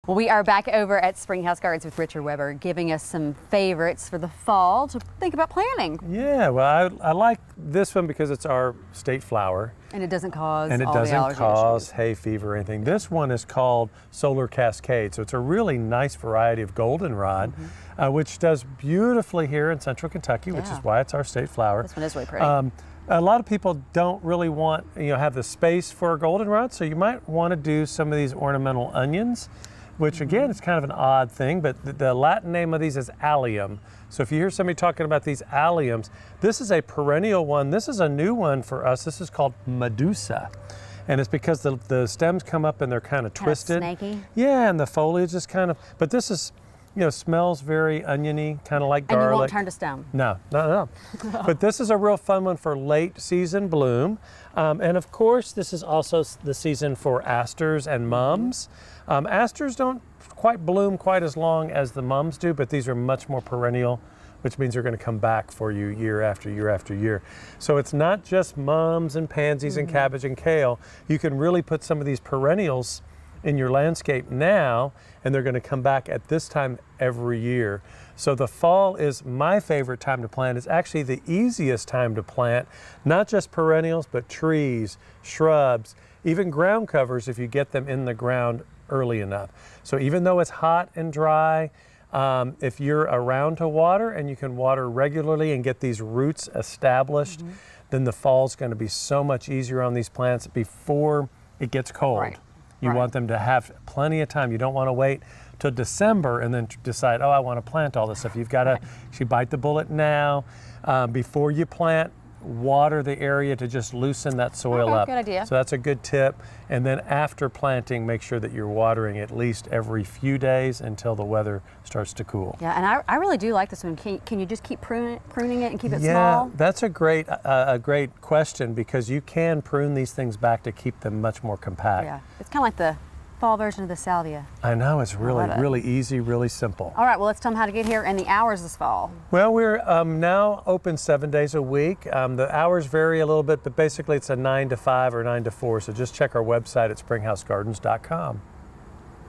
Well, we are back over at Springhouse Gardens with Richard Weber, giving us some favorites for the fall to think about planting. Yeah, well, I like this one because it's our state flower. And it doesn't cause And it all the doesn't allergy cause issues. hay fever or anything. This one is called Solar Cascade. So it's a really nice variety of goldenrod, which does beautifully here in central Kentucky, which is why it's our state flower. This one is really pretty. A lot of people don't really want, have the space for a goldenrod, so you might want to do some of these ornamental onions, which again is kind of an odd thing, but the Latin name of these is Allium. So if you hear somebody talking about these Alliums, this is a perennial one. This is a new one for us. This is called Medusa. And it's because the stems come up and they're kind of twisted. Snaky. Yeah, and the foliage is kind of, but this is, smells very oniony, kind of like garlic. And you won't turn to stone. No. But this is a real fun one for late season bloom. And of course, this is also the season for asters and mums. Asters don't quite bloom quite as long as the mums do, but these are much more perennial, which means they're going to come back for you year after year after year. So it's not just mums and pansies and cabbage and kale. You can really put some of these perennials in your landscape now, and they're going to come back at this time every year. So the fall is my favorite time to plant. It's actually the easiest time to plant, not just perennials, but trees, shrubs, even ground covers if you get them in the ground early enough. So even though it's hot and dry, if you're around to water and you can water regularly and get these roots established, then the fall's going to be so much easier on these plants before it gets cold. Right. You want them to have plenty of time. You don't want to wait till December and then decide, oh, I want to plant all this stuff. You've got to actually bite the bullet now. Before you plant, water the area to just loosen that soil up. Good idea. So that's a good tip. And then after planting, make sure that you're watering at least every few days until the weather starts to cool. Yeah, and I really do like this one. Can you just keep pruning it and keep it small? Yeah, that's a great question, because you can prune these things back to keep them much more compact. Yeah, it's kind of like the fall version of the salvia. I know, it's really easy, really simple. All right, well, let's tell them how to get here and the hours this fall. Well, we're now open 7 days a week. The hours vary a little bit, but basically it's a 9 to 5 or 9 to 4. So just check our website at springhousegardens.com.